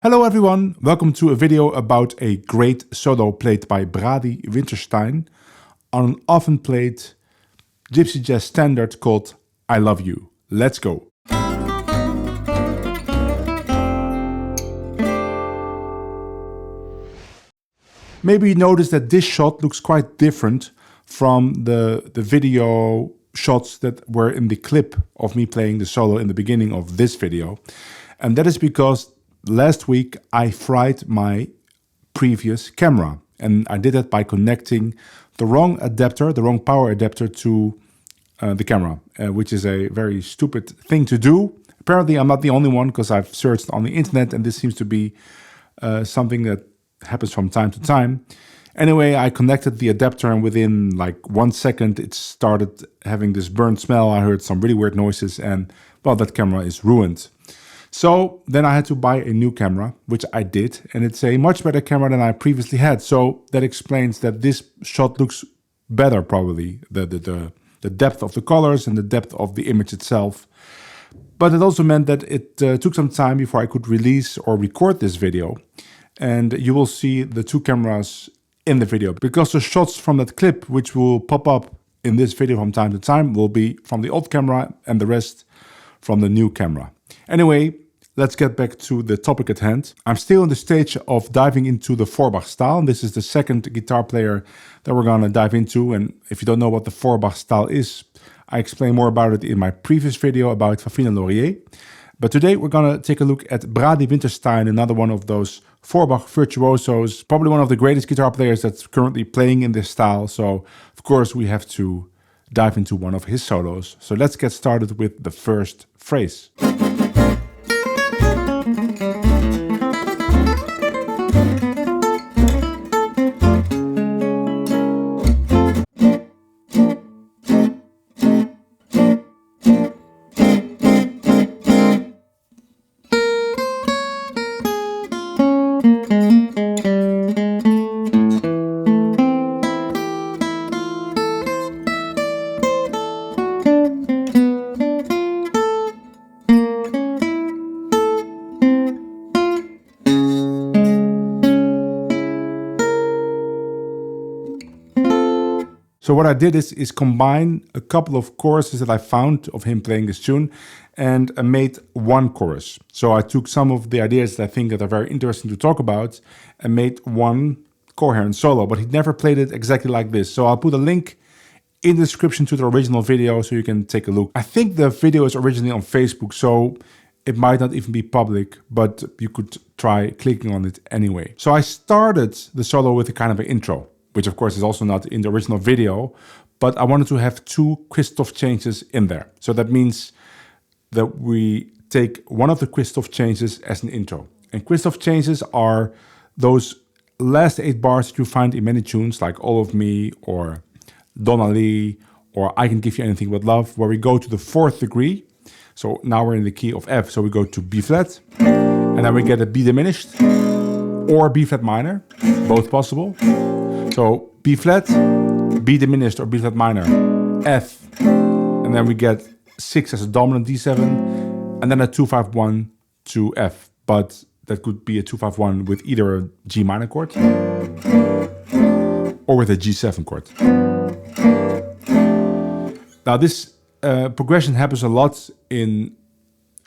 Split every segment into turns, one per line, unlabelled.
Hello everyone, welcome to a video about a great solo played by Brady Winterstein on an often played gypsy jazz standard called I Love You. Let's go! Maybe you noticed that this shot looks quite different from the video shots that were in the clip of me playing the solo in the beginning of this video. And that is because last week I fried my previous camera, and I did that by connecting the wrong adapter, the wrong power adapter to the camera, which is a very stupid thing to do. Apparently I'm not the only one, because I've searched on the internet and this seems to be something that happens from time to time. Anyway, I connected the adapter and within like 1 second it started having this burnt smell. I heard some really weird noises and well, that camera is ruined. So then I had to buy a new camera, which I did, and it's a much better camera than I previously had. So that explains that this shot looks better, probably, the depth of the colors and the depth of the image itself. But it also meant that it took some time before I could release or record this video. And you will see the two cameras in the video, because the shots from that clip, which will pop up in this video from time to time, will be from the old camera and the rest from the new camera. Anyway, let's get back to the topic at hand. I'm still in the stage of diving into the FORBACH style. And this is the second guitar player that we're gonna dive into. And if you don't know what the FORBACH style is, I explain more about it in my previous video about Fafine Laurier. But today we're gonna take a look at Brady Winterstein, another one of those FORBACH virtuosos, probably one of the greatest guitar players that's currently playing in this style. So of course we have to dive into one of his solos. So let's get started with the first phrase. So what I did is combine a couple of choruses that I found of him playing this tune and made one chorus. So I took some of the ideas that I think that are very interesting to talk about and made one coherent solo, but he never played it exactly like this. So I'll put a link in the description to the original video so you can take a look. I think the video is originally on Facebook, so it might not even be public, but you could try clicking on it anyway. So I started the solo with a kind of an intro, which of course is also not in the original video, but I wanted to have two Christoph changes in there. So that means that we take one of the Christoph changes as an intro. And Christoph changes are those last 8 bars that you find in many tunes, like All of Me, or Donna Lee, or I Can Give You Anything But Love, where we go to the 4th degree. So now we're in the key of F, so we go to B flat, and then we get a B diminished, or B flat minor, both possible. So B flat, B diminished or B flat minor, F, and then we get 6 as a dominant D7, and then a 2-5-1 to F. But that could be a 2-5-1 with either a G minor chord or with a G7 chord. Now this progression happens a lot in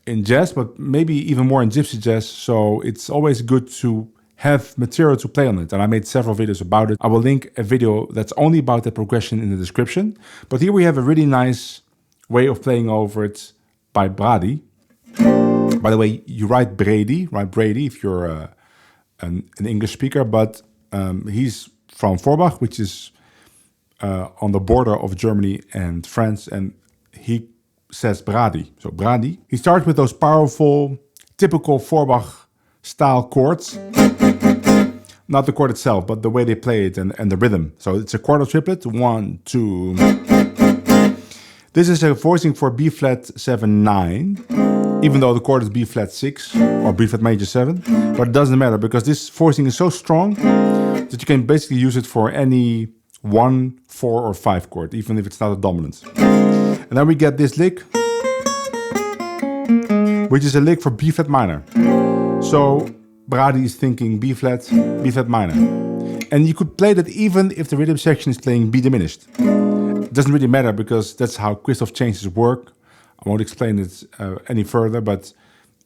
jazz, but maybe even more in gypsy jazz. So it's always good to have material to play on it, and I made several videos about it. I will link a video that's only about the progression in the description. But here we have a really nice way of playing over it by Brady. By the way, you write Brady if you're an English speaker, but he's from FORBACH, which is on the border of Germany and France, and he says Brady. So Brady. He starts with those powerful, typical FORBACH style chords. Not the chord itself, but the way they play it and the rhythm. So it's a quarter triplet, 1, 2. This is a voicing for B flat 7, 9, even though the chord is B flat 6 or B flat major 7. But it doesn't matter, because this voicing is so strong that you can basically use it for any 1, 4 or 5 chord, even if it's not a dominant. And then we get this lick, which is a lick for B flat minor. So Brady is thinking B flat minor. And you could play that even if the rhythm section is playing B diminished. It doesn't really matter because that's how Christoph changes work. I won't explain it any further, but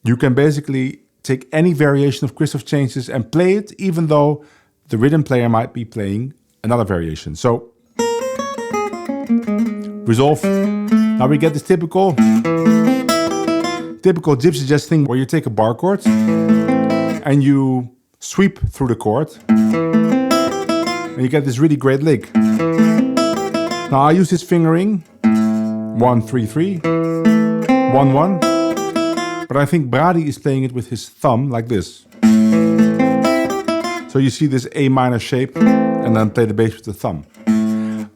you can basically take any variation of Christoph changes and play it even though the rhythm player might be playing another variation. So, resolve. Now we get this typical gypsy jazz thing where you take a bar chord and you sweep through the chord and you get this really great lick. Now I use this fingering 1 3 3 1 1, but I think Brady is playing it with his thumb like this. So you see this A minor shape and then play the bass with the thumb.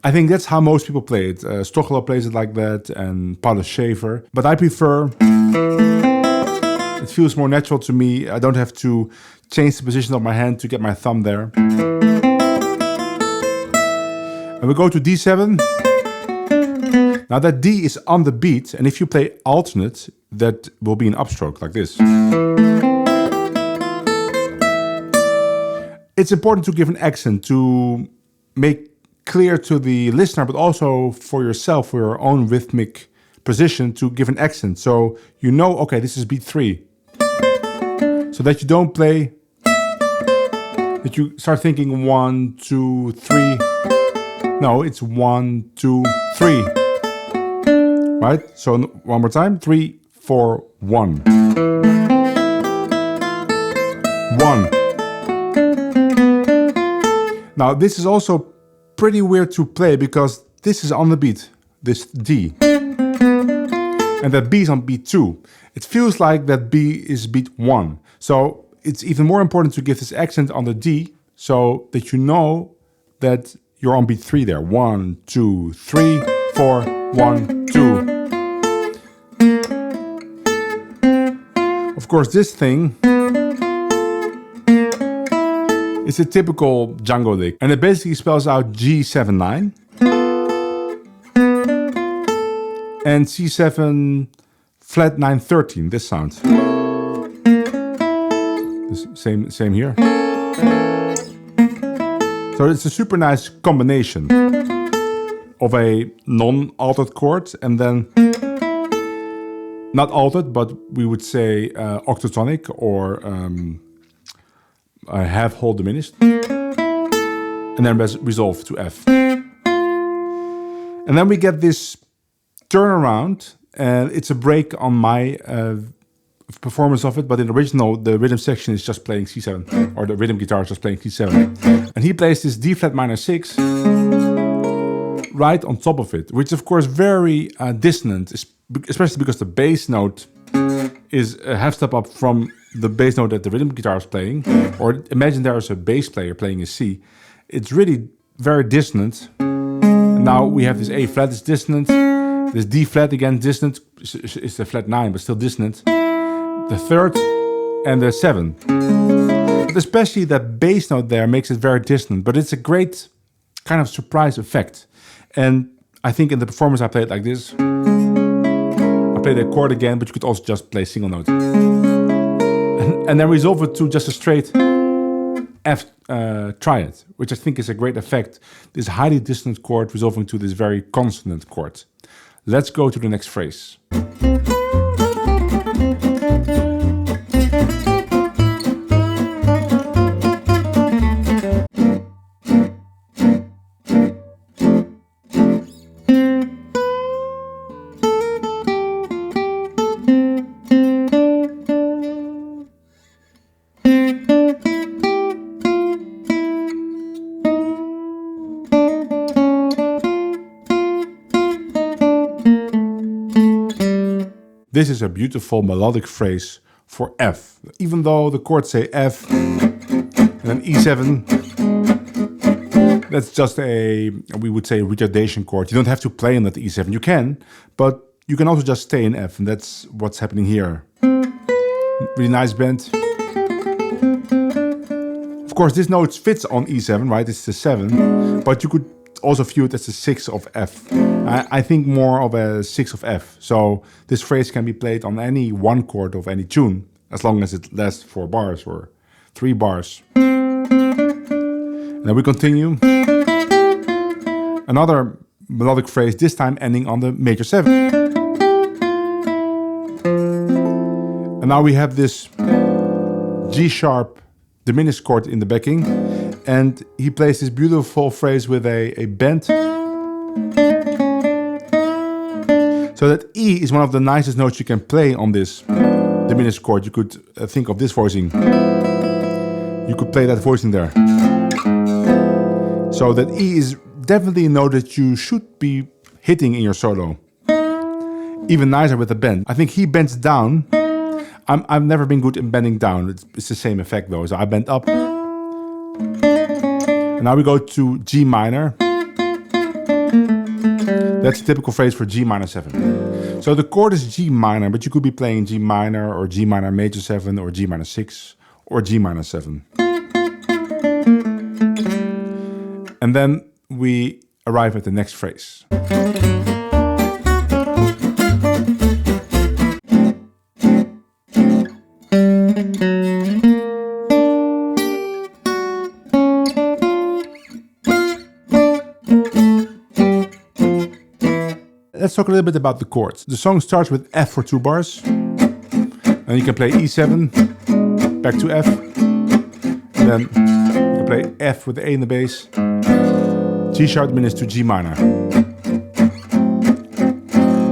I think that's how most people play it. Stochler plays it like that and Paulus Schaefer. But I prefer, it feels more natural to me. I don't have to change the position of my hand to get my thumb there. And we go to D7. Now that D is on the beat, and if you play alternate, that will be an upstroke like this. It's important to give an accent to make clear to the listener, but also for yourself, for your own rhythmic position, to give an accent. So you know, okay, this is beat 3. So that you don't play, that you start thinking 1, 2, 3. No, it's 1, 2, 3. Right? So one more time. 3, 4, 1. 1. Now this is also pretty weird to play because this is on the beat, this D. And that B is on beat 2. It feels like that B is beat 1. So it's even more important to give this accent on the D so that you know that you're on beat 3 there. 1, 2, 3, 4, 1, 2. Of course, this thing is a typical Django lick, and it basically spells out G7-9 and C7 flat 9-13. This sound. Same here. So it's a super nice combination of a non-altered chord and then not altered, but we would say octotonic or half whole diminished, and then resolve to F. And then we get this turnaround, and it's a break on my performance of it, but in the original, the rhythm section is just playing C7, or the rhythm guitar is just playing C7. And he plays this D flat minor 6 right on top of it, which is of course very dissonant, especially because the bass note is a half step up from the bass note that the rhythm guitar is playing. Or imagine there's a bass player playing a C. It's really very dissonant. And now we have this A flat is dissonant, this D flat again dissonant, is the flat 9 but still dissonant, the third and the 7. But especially that bass note there makes it very dissonant, but it's a great kind of surprise effect. And I think in the performance I play it like this. I play the chord again, but you could also just play single note. And then resolve it to just a straight F triad, which I think is a great effect. This highly dissonant chord resolving to this very consonant chord. Let's go to the next phrase. This is a beautiful melodic phrase for F. Even though the chords say F and then E7, that's just a, we would say, retardation chord. You don't have to play on that E7. You can, but you can also just stay in F, and that's what's happening here. Really nice bend. Of course, this note fits on E7, right? It's the 7, but you could also view it as a 6 of F. I think more of a 6 of F. So this phrase can be played on any one chord of any tune, as long as it lasts 4 bars or 3 bars. And then we continue. Another melodic phrase, this time ending on the major 7. And now we have this G sharp diminished chord in the backing, and he plays this beautiful phrase with a bend. So that E is one of the nicest notes you can play on this diminished chord. You could think of this voicing. You could play that voicing there. So that E is definitely a note that you should be hitting in your solo. Even nicer with the bend. I think he bends down. I've never been good in bending down. It's the same effect though. So I bend up. And now we go to G minor. That's a typical phrase for G minor 7. So the chord is G minor, but you could be playing G minor or G minor major 7 or G minor 6 or G minor 7. And then we arrive at the next phrase. Let's talk a little bit about the chords. The song starts with F for 2 bars. And you can play E7, back to F. And then you can play F with the A in the bass. G sharp diminished to G minor.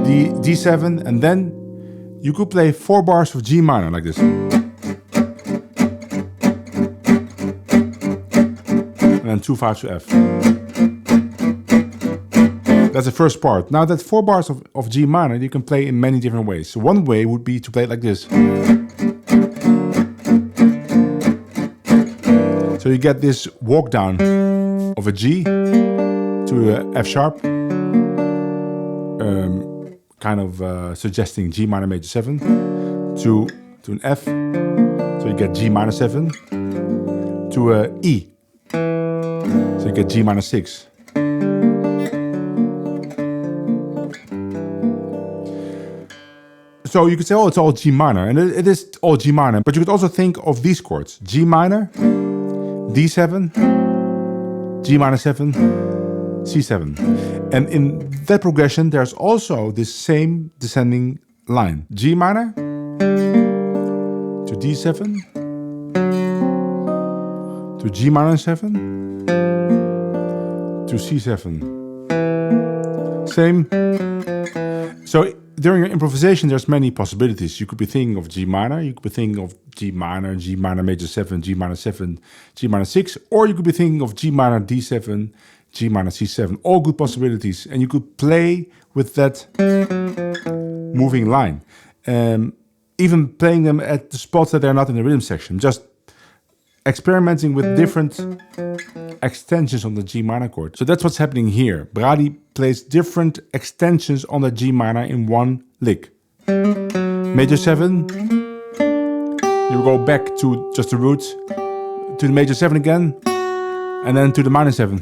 The D7, and then you could play 4 bars of G minor like this. And then 2 5s to F. That's the first part. Now that 4 bars of G minor you can play in many different ways. So one way would be to play it like this. So you get this walk down of a G to a F sharp, kind of suggesting G minor major 7 to an F. So you get G minor 7 to a E. So you get G minor 6. So you could say, oh, it's all G minor, and it is all G minor, but you could also think of these chords: G minor, D7, G minor 7, C7. And in that progression, there's also this same descending line. G minor to D7, to G minor 7, to C7. Same. So during your improvisation, there's many possibilities. You could be thinking of G minor, you could be thinking of G minor major 7, G minor 7, G minor 6, or you could be thinking of G minor D7, G minor C7. All good possibilities, and you could play with that moving line. Even playing them at the spots that they're not in the rhythm section. Just experimenting with different extensions on the G minor chord. So that's what's happening here. Brady plays different extensions on the G minor in one lick. Major 7, you go back to just the roots, to the major 7 again, and then to the minor 7.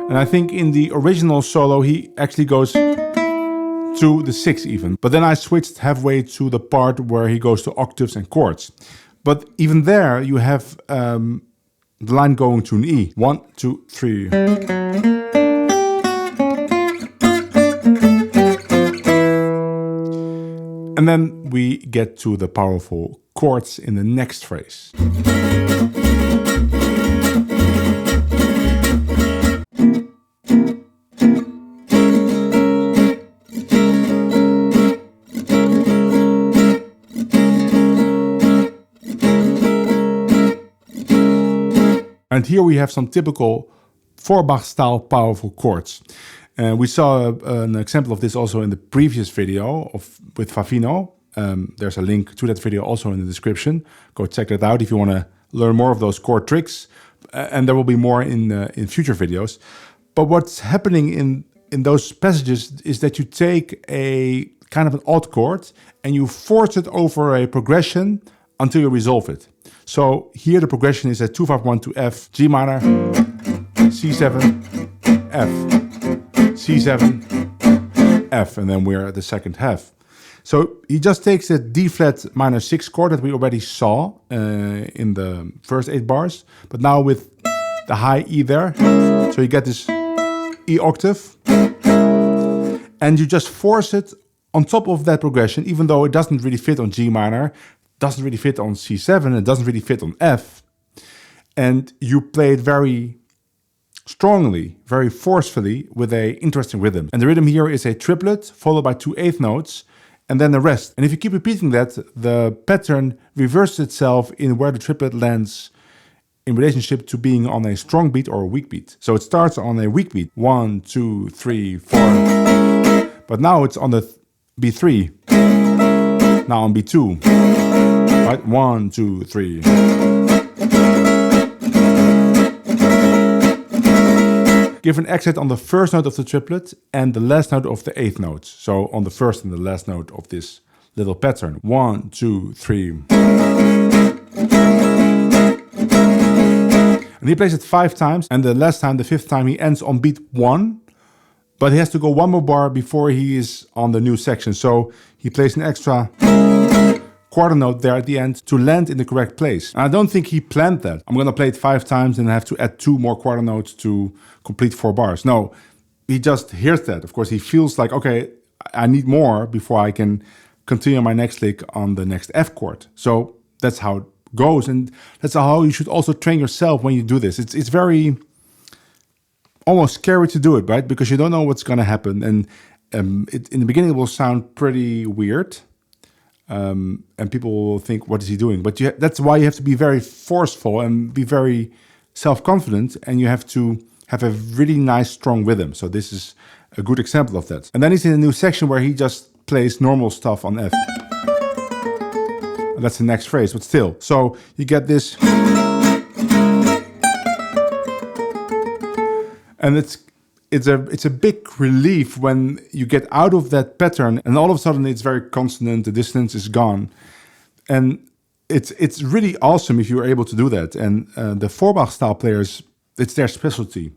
And I think in the original solo he actually goes to the 6 even. But then I switched halfway to the part where he goes to octaves and chords. But even there you have the line going to an E. 1, 2, 3. And then we get to the powerful chords in the next phrase. And here we have some typical FORBACH style powerful chords. We saw an example of this also in the previous video with Favino. There's a link to that video also in the description. Go check that out if you want to learn more of those chord tricks. And there will be more in future videos. But what's happening in those passages is that you take a kind of an odd chord and you force it over a progression until you resolve it. So here the progression is at 2 5 1 to F, G minor, C7, F, C7, F, and then we're at the second half. So he just takes a D flat minor 6 chord that we already saw in the first 8 bars, but now with the high E there. So you get this E octave, and you just force it on top of that progression, even though it doesn't really fit on G minor, doesn't really fit on C7, it doesn't really fit on F. And you play it very strongly, very forcefully, with a interesting rhythm. And the rhythm here is a triplet followed by 2 eighth notes and then the rest. And if you keep repeating that, the pattern reverses itself in where the triplet lands in relationship to being on a strong beat or a weak beat. So it starts on a weak beat, 1, 2, 3, 4. But now it's on the B3. Now on B2. Right? 1, 2, 3. Give an accent on the first note of the triplet and the last note of the eighth note. So on the first and the last note of this little pattern. 1, 2, 3. And he plays it 5 times, and the last time, the 5th time, he ends on beat 1, but he has to go 1 more bar before he is on the new section. So he plays an extra quarter note there at the end to land in the correct place. And I don't think he planned that. I'm gonna play it 5 times and have to add 2 more quarter notes to complete 4 bars. No, he just hears that. Of course, he feels like, okay, I need more before I can continue my next lick on the next F chord. So that's how it goes, and that's how you should also train yourself when you do this. It's very almost scary to do it, right? Because you don't know what's gonna happen, and in the beginning it will sound pretty weird. And people will think, what is he doing? But that's why you have to be very forceful and be very self-confident, and you have to have a really nice, strong rhythm. So this is a good example of that. And then he's in a new section where he just plays normal stuff on F. And that's the next phrase, but still. So you get this. And it's a big relief when you get out of that pattern and all of a sudden it's very consonant, the dissonance is gone. And it's really awesome if you're able to do that. And the FORBACH style players, it's their specialty.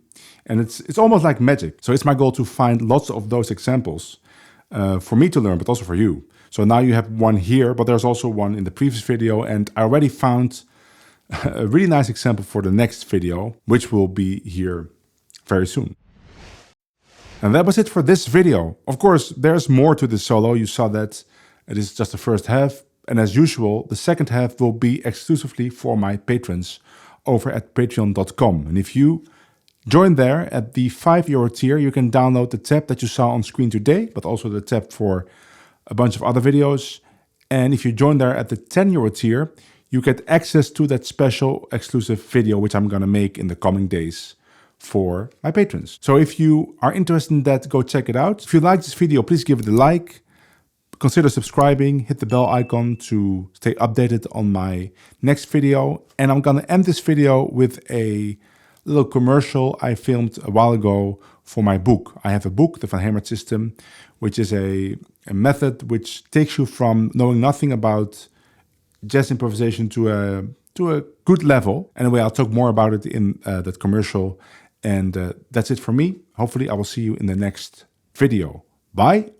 And it's almost like magic. So it's my goal to find lots of those examples for me to learn, but also for you. So now you have one here, but there's also one in the previous video. And I already found a really nice example for the next video, which will be here very soon. And that was it for this video. Of course, there's more to this solo. You saw that it is just the first half. And as usual, the second half will be exclusively for my patrons over at patreon.com. And if you join there at the €5 tier, you can download the tab that you saw on screen today, but also the tab for a bunch of other videos. And if you join there at the €10 tier, you get access to that special exclusive video, which I'm gonna make in the coming days for my patrons. So if you are interested in that, go check it out. If you like this video, please give it a like. Consider subscribing, hit the bell icon to stay updated on my next video. And I'm gonna end this video with a little commercial I filmed a while ago for my book. I have a book, The Van Hemert System, which is a method which takes you from knowing nothing about jazz improvisation to a good level. Anyway, I'll talk more about it in that commercial. And that's it for me. Hopefully I will see you in the next video. Bye.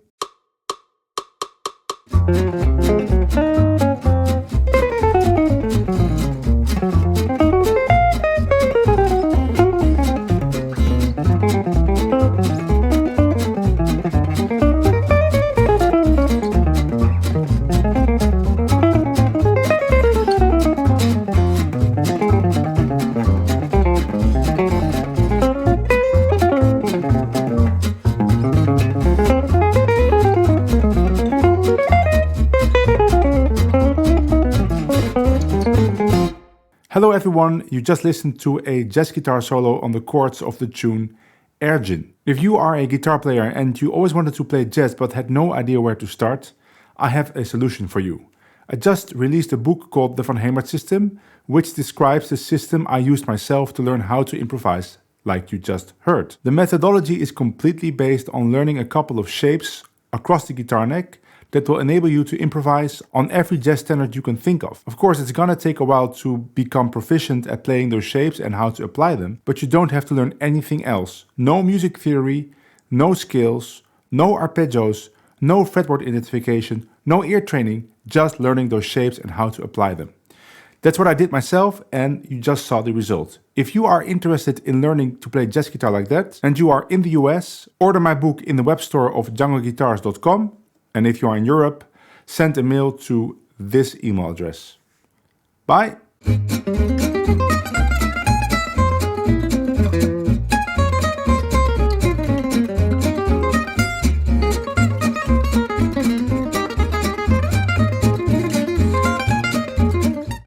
Hello everyone, you just listened to a jazz guitar solo on the chords of the tune Argentine. If you are a guitar player and you always wanted to play jazz but had no idea where to start, I have a solution for you. I just released a book called The Van Hemert System, which describes the system I used myself to learn how to improvise, like you just heard. The methodology is completely based on learning a couple of shapes across the guitar neck that will enable you to improvise on every jazz standard you can think of. Of course, it's gonna take a while to become proficient at playing those shapes and how to apply them, but you don't have to learn anything else. No music theory, no scales, no arpeggios, no fretboard identification, no ear training, just learning those shapes and how to apply them. That's what I did myself, and you just saw the result. If you are interested in learning to play jazz guitar like that, and you are in the US, order my book in the web store of jungleguitars.com. And if you are in Europe, send a mail to this email address. Bye!